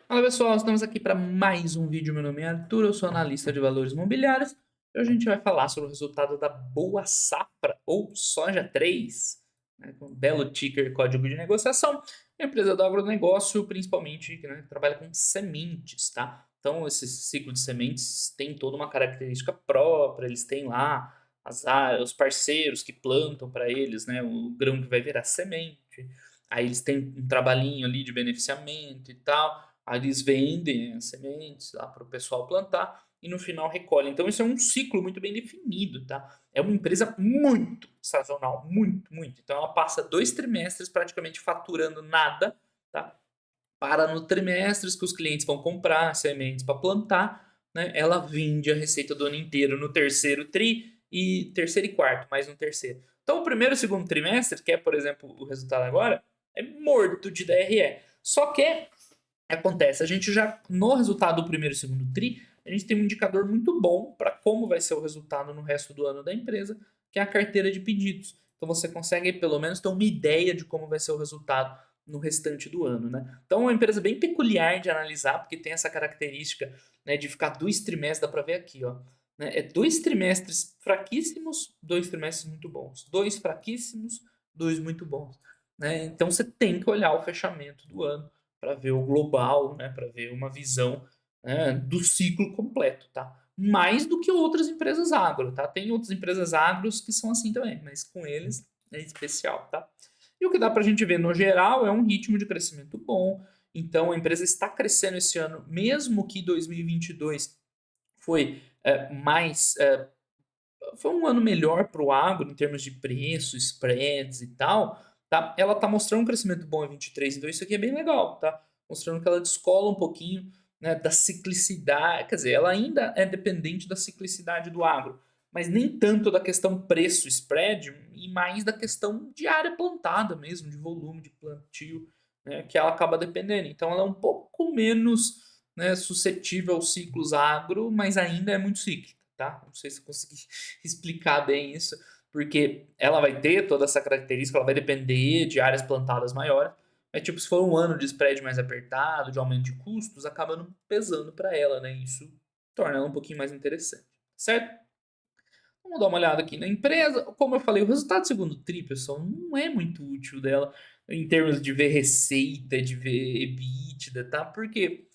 Fala pessoal, estamos aqui para mais um vídeo. Meu nome é Arthur, eu sou analista de valores imobiliários. Hoje a gente vai falar sobre o resultado da Boa Safra, ou Soja 3, né, com um belo ticker código de negociação. É uma empresa do agronegócio, principalmente, né, que trabalha com sementes, tá? Então, esse ciclo de sementes tem toda uma característica própria, eles têm lá os parceiros que plantam para eles, né, o grão que vai virar semente. Aí eles têm um trabalhinho ali de beneficiamento e tal. Aí eles vendem as sementes lá para o pessoal plantar e no final recolhem. Então isso é um ciclo muito bem definido, tá? É uma empresa muito sazonal, muito, muito. Então ela passa 2 trimestres praticamente faturando nada, tá? Para no trimestres que os clientes vão comprar sementes para plantar, né? Ela vende a receita do ano inteiro no terceiro tri e terceiro e quarto, mais no terceiro. Então o primeiro e segundo trimestre, que é por exemplo o resultado agora, é morto de DRE. Só que acontece, a gente já, no resultado do primeiro e segundo tri, a gente tem um indicador muito bom para como vai ser o resultado no resto do ano da empresa, que é a carteira de pedidos. Então você consegue pelo menos ter uma ideia de como vai ser o resultado no restante do ano, né? Então é uma empresa bem peculiar de analisar, porque tem essa característica, né, de ficar 2 trimestres, dá para ver aqui, ó. Né? É 2 trimestres fraquíssimos, 2 trimestres muito bons. Dois fraquíssimos, dois muito bons. Né? Então você tem que olhar o fechamento do ano para ver o global, né, para ver uma visão, né, do ciclo completo, tá? Mais do que outras empresas agro, tá? Tem outras empresas agros que são assim também, mas com eles é especial, tá? E o que dá para a gente ver no geral é um ritmo de crescimento bom. Então a empresa está crescendo esse ano, mesmo que 2022 foi mais foi um ano melhor para o agro em termos de preço, spreads e tal, tá? Ela tá mostrando um crescimento bom em 23, então isso aqui é bem legal, tá? Mostrando que ela descola um pouquinho, né, da ciclicidade, quer dizer, ela ainda é dependente da ciclicidade do agro, mas nem tanto da questão preço, spread, e mais da questão de área plantada mesmo, de volume de plantio, né, que ela acaba dependendo. Então ela é um pouco menos, né, suscetível aos ciclos agro, mas ainda é muito cíclica, tá? Não sei se eu consegui explicar bem isso, porque ela vai ter toda essa característica, ela vai depender de áreas plantadas maiores. É tipo, se for um ano de spread mais apertado, de aumento de custos, acaba não pesando para ela, né? Isso torna ela um pouquinho mais interessante, certo? Vamos dar uma olhada aqui na empresa. Como eu falei, o resultado do segundo tri, pessoal, não é muito útil dela em termos de ver receita, de ver EBITDA, tá? Porque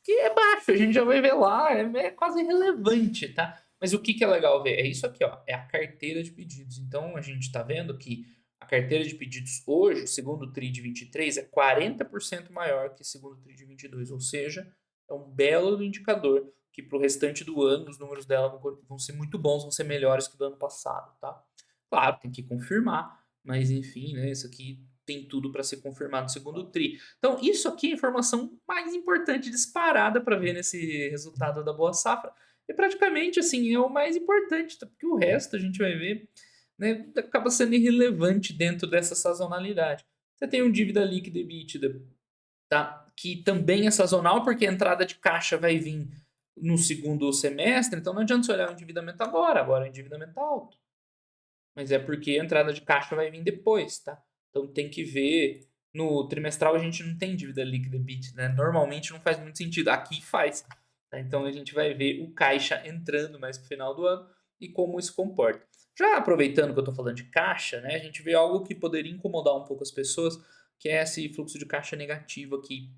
é baixo, a gente já vai ver lá, é quase irrelevante, tá? Mas o que, que é legal ver? É isso aqui, ó, é a carteira de pedidos. Então a gente está vendo que a carteira de pedidos hoje, segundo tri de 23, é 40% maior que segundo tri de 22, ou seja, é um belo indicador que para o restante do ano os números dela vão ser muito bons, vão ser melhores que o do ano passado, tá? Claro, tem que confirmar, mas enfim, né, isso aqui tem tudo para ser confirmado no segundo tri. Então, isso aqui é a informação mais importante disparada para ver nesse resultado da Boa Safra. E praticamente, assim, é o mais importante, tá? Porque o resto a gente vai ver, né, acaba sendo irrelevante dentro dessa sazonalidade. Você tem um dívida líquida e EBITDA, tá? Que também é sazonal, porque a entrada de caixa vai vir no segundo semestre, então não adianta você olhar o endividamento agora o endividamento tá alto. Mas é porque a entrada de caixa vai vir depois, tá? Então tem que ver. No trimestral a gente não tem dívida líquida EBITDA, né? Normalmente não faz muito sentido. Aqui faz. Tá? Então a gente vai ver o caixa entrando mais pro final do ano e como isso comporta. Já aproveitando que eu estou falando de caixa, né? A gente vê algo que poderia incomodar um pouco as pessoas, que é esse fluxo de caixa negativo aqui,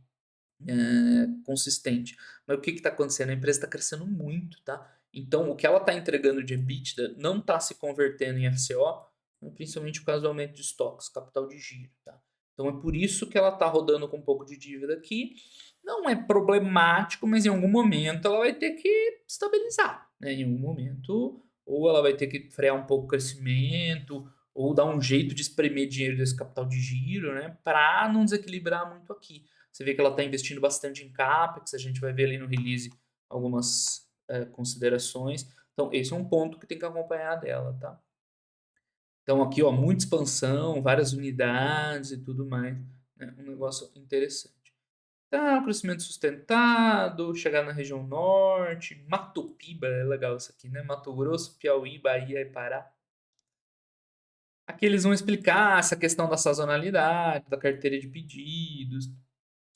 consistente. Mas o que está acontecendo? A empresa está crescendo muito, tá? Então, o que ela está entregando de EBITDA não está se convertendo em FCO, né, principalmente por causa do aumento de estoques, capital de giro, tá? Então, é por isso que ela está rodando com um pouco de dívida aqui. Não é problemático, mas em algum momento ela vai ter que estabilizar, né? Em algum momento, ou ela vai ter que frear um pouco o crescimento, ou dar um jeito de espremer dinheiro desse capital de giro, né? Para não desequilibrar muito aqui. Você vê que ela está investindo bastante em CAPEX, a gente vai ver ali no release algumas considerações. Então, esse é um ponto que tem que acompanhar dela, tá? Então, aqui, ó, muita expansão, várias unidades e tudo mais. Né? Um negócio interessante. Tá, um crescimento sustentado, chegar na região norte, Mato Piba, é legal isso aqui, né? Mato Grosso, Piauí, Bahia e Pará. Aqui eles vão explicar essa questão da sazonalidade, da carteira de pedidos,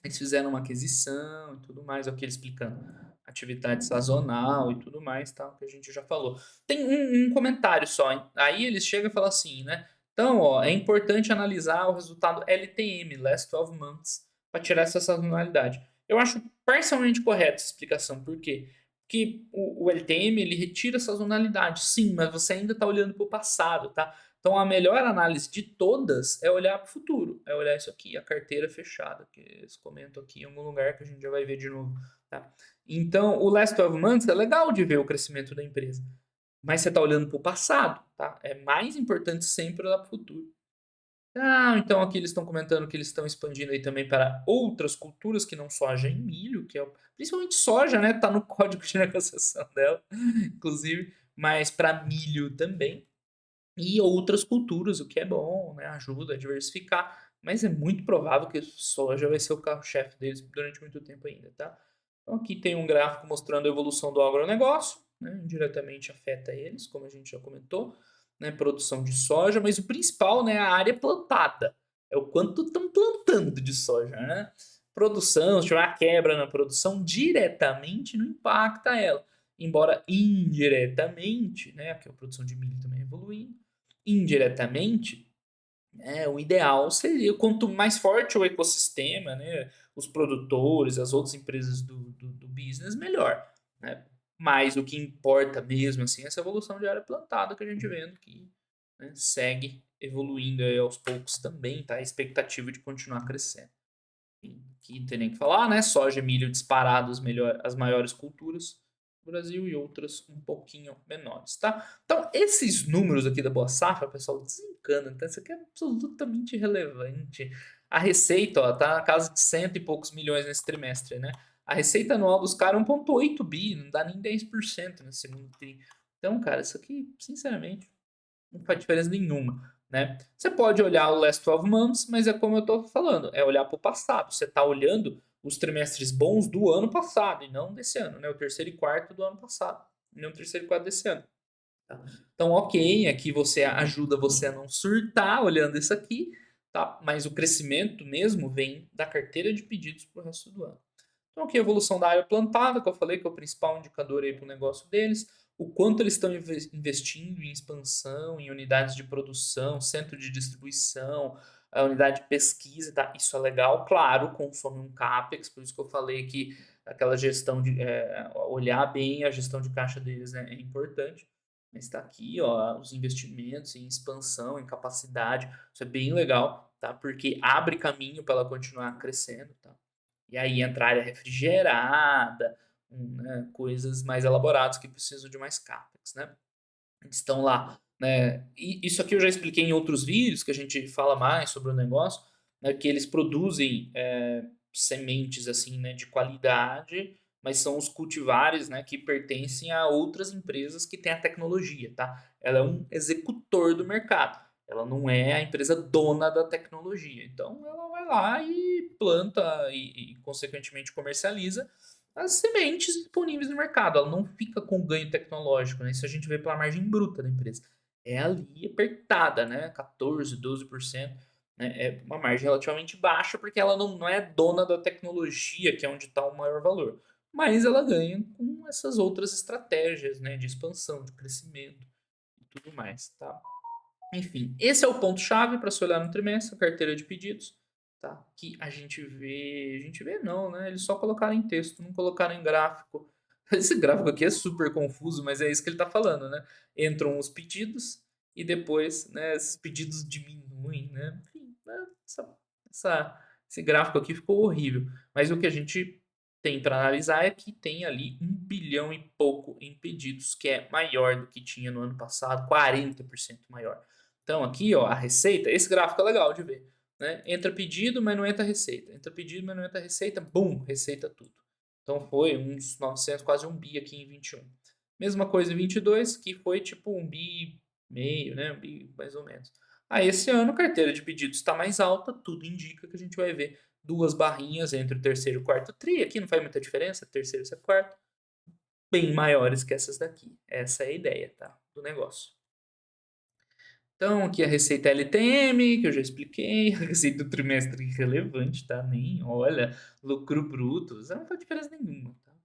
Eles fizeram uma aquisição e tudo mais, aqui ele explicando. Atividade sazonal e tudo mais, tal, que a gente já falou. Tem um comentário só, hein? Aí eles chegam e falam assim, né? Então, ó, é importante analisar o resultado LTM, Last 12 Months, para tirar essa sazonalidade. Eu acho parcialmente correta essa explicação, por quê? Porque o LTM, ele retira a sazonalidade, sim, mas você ainda está olhando para o passado, tá? Então, a melhor análise de todas é olhar para o futuro, é olhar isso aqui, a carteira fechada, que eles comentam aqui em algum lugar que a gente já vai ver de novo. Tá? Então, o Last 12 Months é legal de ver o crescimento da empresa, mas você está olhando para o passado. Tá? É mais importante sempre olhar para o futuro. Ah, então aqui eles estão comentando que eles estão expandindo aí também para outras culturas que não soja e milho, que é principalmente soja, né? Tá no código de negociação dela, inclusive, mas para milho também e outras culturas, o que é bom, né? Ajuda a diversificar, mas é muito provável que soja vai ser o carro-chefe deles durante muito tempo ainda, tá? Então aqui tem um gráfico mostrando a evolução do agronegócio, né? Indiretamente afeta eles, como a gente já comentou, né? Produção de soja, mas o principal, né, é a área plantada, é o quanto estão plantando de soja, né? Produção, se tiver uma quebra na produção, diretamente não impacta ela, embora indiretamente, né, porque a produção de milho também evoluindo, indiretamente, né, o ideal seria, quanto mais forte o ecossistema, né, os produtores, as outras empresas do business, melhor. Né? Mas o que importa mesmo assim, é essa evolução de área plantada que a gente vendo que, né, segue evoluindo aí aos poucos também, tá? A expectativa de continuar crescendo. Que tem nem que falar, né? Soja e milho disparados as maiores culturas do Brasil e outras um pouquinho menores, tá? Então, esses números aqui da Boa Safra, pessoal, desencana, tá? Isso aqui é absolutamente irrelevante. A receita, ó, tá na casa de cento e poucos milhões nesse trimestre, né? A receita anual dos caras é 1,8 bi, não dá nem 10% nesse segundo tri. Então, cara, isso aqui, sinceramente, não faz diferença nenhuma. Né? Você pode olhar o Last 12 Months, mas é como eu estou falando, é olhar para o passado. Você está olhando os trimestres bons do ano passado e não desse ano, né? O terceiro e quarto do ano passado, e não o terceiro e quarto desse ano. Tá? Então, ok, aqui você ajuda você a não surtar olhando isso aqui, tá? Mas o crescimento mesmo vem da carteira de pedidos para o resto do ano. Então, aqui a evolução da área plantada, que eu falei que é o principal indicador aí para o negócio deles, o quanto eles estão investindo em expansão, em unidades de produção, centro de distribuição, a unidade de pesquisa, tá? Isso é legal, claro, consome um CAPEX, por isso que eu falei que aquela gestão de olhar bem a gestão de caixa deles, né, é importante. Mas está aqui, ó, os investimentos em expansão, em capacidade, isso é bem legal, tá? Porque abre caminho para ela continuar crescendo, tá? E aí entra a área refrigerada, né, coisas mais elaboradas que precisam de mais CAPEX, né? Estão lá, né? E isso aqui eu já expliquei em outros vídeos que a gente fala mais sobre o negócio, né, que eles produzem sementes assim, né, de qualidade, mas são os cultivares, né, que pertencem a outras empresas que têm a tecnologia, tá? Ela é um executor do mercado. Ela não é a empresa dona da tecnologia. Então ela vai lá e planta e consequentemente comercializa as sementes disponíveis no mercado. Ela não fica com ganho tecnológico, né? Isso a gente vê pela margem bruta da empresa. É ali apertada, né? 14, 12%. Né? É uma margem relativamente baixa, porque ela não é dona da tecnologia, que é onde está o maior valor. Mas ela ganha com essas outras estratégias, né? De expansão, de crescimento e tudo mais, tá? Enfim, esse é o ponto-chave para se olhar no trimestre, a carteira de pedidos, tá? Que a gente vê não, né? Eles só colocaram em texto, não colocaram em gráfico. Esse gráfico aqui é super confuso, mas é isso que ele está falando, né? Entram os pedidos e depois, né, esses pedidos diminuem, né? Enfim, né, esse gráfico aqui ficou horrível. Mas o que a gente tem para analisar é que tem ali 1 bilhão e pouco em pedidos, que é maior do que tinha no ano passado, 40% maior. Então aqui, ó, a receita, esse gráfico é legal de ver, né? Entra pedido, mas não entra receita. Entra pedido, mas não entra receita. Bum, receita tudo. Então foi uns 900, quase 1 bi aqui em 21. Mesma coisa em 22, que foi tipo 1 bi meio, né? 1 bi mais ou menos. Aí esse ano a carteira de pedidos está mais alta, tudo indica que a gente vai ver duas barrinhas entre o terceiro e o quarto tri. Aqui não faz muita diferença, terceiro e quarto, bem maiores que essas daqui. Essa é a ideia, tá? Do negócio. Então, aqui a receita LTM, que eu já expliquei, a receita do trimestre irrelevante, tá? Nem olha, lucro bruto, isso não faz diferença nenhuma, tá?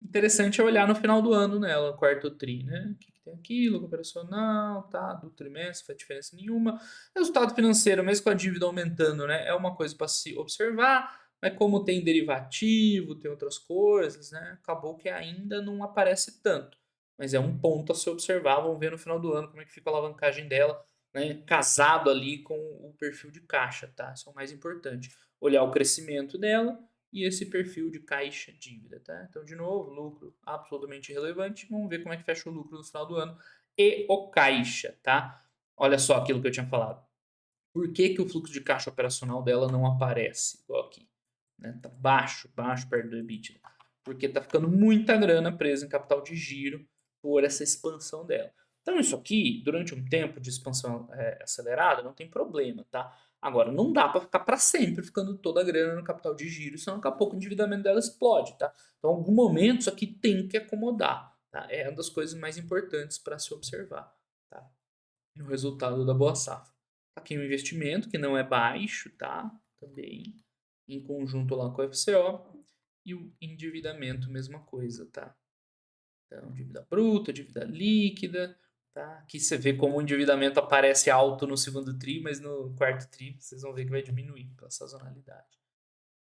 Interessante é olhar no final do ano nela, quarto tri, né? O que, que tem aqui? Lucro operacional, tá? Do trimestre, não faz diferença nenhuma. Resultado financeiro, mesmo com a dívida aumentando, né? É uma coisa para se observar, mas como tem derivativo, tem outras coisas, né? Acabou que ainda não aparece tanto. Mas é um ponto a se observar. Vamos ver no final do ano como é que fica a alavancagem dela, né? Casado ali com o perfil de caixa, tá? Isso é o mais importante. Olhar o crescimento dela e esse perfil de caixa dívida, tá? Então, de novo, lucro absolutamente irrelevante. Vamos ver como é que fecha o lucro no final do ano e o caixa, tá? Olha só aquilo que eu tinha falado. Por que, que o fluxo de caixa operacional dela não aparece igual aqui? Né? Tá baixo, baixo perto do EBITDA. Porque tá ficando muita grana presa em capital de giro por essa expansão dela. Então, isso aqui, durante um tempo de expansão acelerada, não tem problema, tá? Agora, não dá para ficar para sempre ficando toda a grana no capital de giro, senão daqui a pouco o endividamento dela explode, tá? Então, em algum momento, isso aqui tem que acomodar, tá? É uma das coisas mais importantes para se observar, tá? No resultado da boa safra. Aqui o investimento, que não é baixo, tá? Também em conjunto lá com o FCO. E o endividamento, mesma coisa, tá? Então, dívida bruta, dívida líquida, tá? Aqui você vê como o endividamento aparece alto no segundo tri, mas no quarto tri vocês vão ver que vai diminuir pela sazonalidade.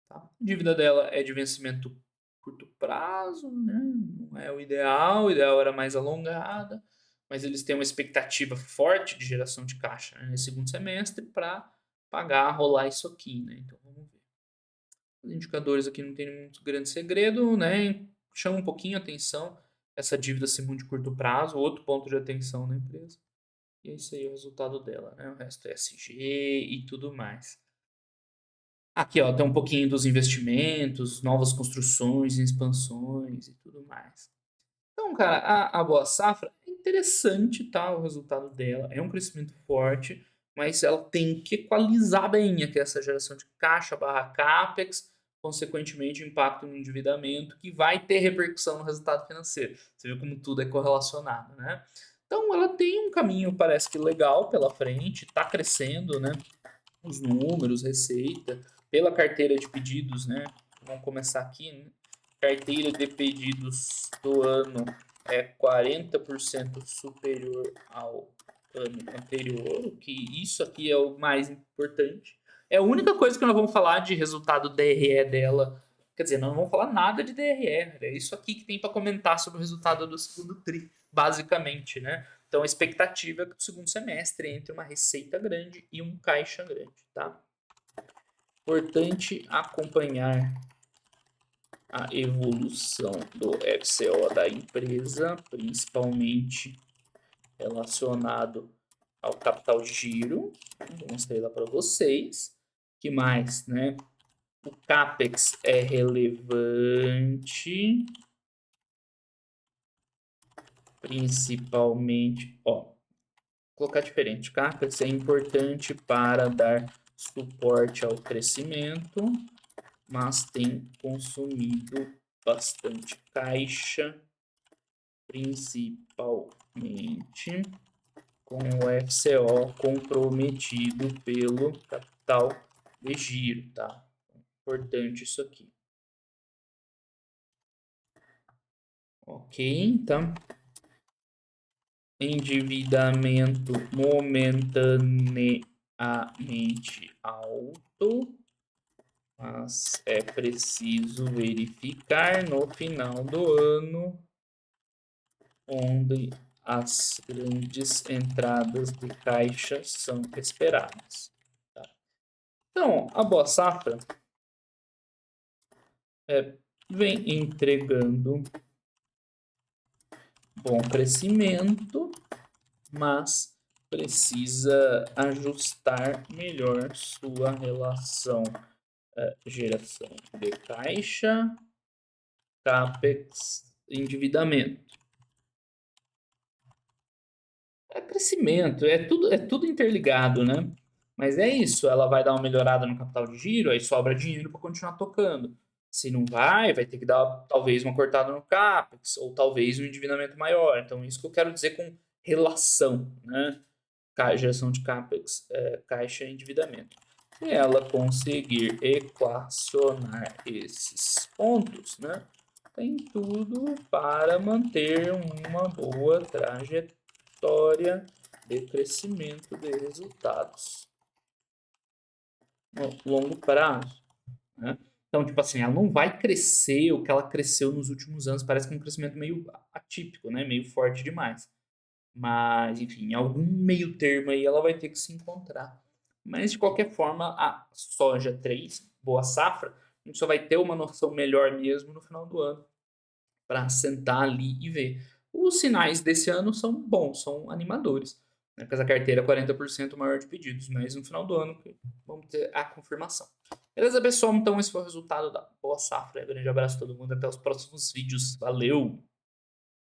Tá? A dívida dela é de vencimento curto prazo, né? Não é o ideal era mais alongada, mas eles têm uma expectativa forte de geração de caixa, né, nesse segundo semestre para pagar, rolar isso aqui, né? Então vamos ver. Os indicadores aqui não tem muito grande segredo, né? Chama um pouquinho a atenção essa dívida acima de curto prazo, outro ponto de atenção na empresa. E é isso aí o resultado dela, né? O resto é SG e tudo mais. Aqui, ó, tem um pouquinho dos investimentos, novas construções, expansões e tudo mais. Então, cara, a Boa Safra é interessante, tá? O resultado dela é um crescimento forte, mas ela tem que equalizar bem aqui essa geração de caixa barra capex, consequentemente, o impacto no endividamento, que vai ter repercussão no resultado financeiro. Você vê como tudo é correlacionado, né? Então, ela tem um caminho, parece que legal pela frente, está crescendo, né? Os números, receita, pela carteira de pedidos, né? Vamos começar aqui, né? Carteira de pedidos do ano é 40% superior ao ano anterior, que isso aqui é o mais importante. É a única coisa que nós vamos falar de resultado DRE dela. Quer dizer, nós não vamos falar nada de DRE. É isso aqui que tem para comentar sobre o resultado do segundo TRI, basicamente, né? Então, a expectativa é que o segundo semestre entre uma receita grande e um caixa grande, tá? Importante acompanhar a evolução do FCO da empresa, principalmente relacionado ao capital de giro. Eu mostrei lá para vocês. Que mais, né? O CAPEX é relevante, principalmente, ó, vou colocar diferente. CAPEX é importante para dar suporte ao crescimento, mas tem consumido bastante caixa, principalmente com o FCO comprometido pelo capital de giro, tá? Importante isso aqui. Ok, então. Endividamento momentaneamente alto, mas é preciso verificar no final do ano onde as grandes entradas de caixa são esperadas. Tá? Então, a Boa Safra vem entregando bom crescimento, mas precisa ajustar melhor sua relação geração de caixa, CAPEX, endividamento. É crescimento, é tudo interligado, né? Mas é isso, ela vai dar uma melhorada no capital de giro, aí sobra dinheiro para continuar tocando. Se não vai ter que dar talvez uma cortada no CAPEX, ou talvez um endividamento maior. Então, isso que eu quero dizer com relação, né? geração de CAPEX, caixa e endividamento. Se ela conseguir equacionar esses pontos, né, tem tudo para manter uma boa trajetória de crescimento de resultados no longo prazo, né? Então, tipo assim, ela não vai crescer o que ela cresceu nos últimos anos, parece que é um crescimento meio atípico, né? Meio forte demais. Mas, enfim, em algum meio termo aí ela vai ter que se encontrar. Mas, de qualquer forma, a soja 3, boa safra, a gente só vai ter uma noção melhor mesmo no final do ano, para sentar ali e ver. Os sinais desse ano são bons, são animadores, né? Com essa carteira 40% maior de pedidos, mas no final do ano vamos ter a confirmação. Beleza, pessoal? Então esse foi o resultado da boa safra. Grande abraço a todo mundo, até os próximos vídeos. Valeu!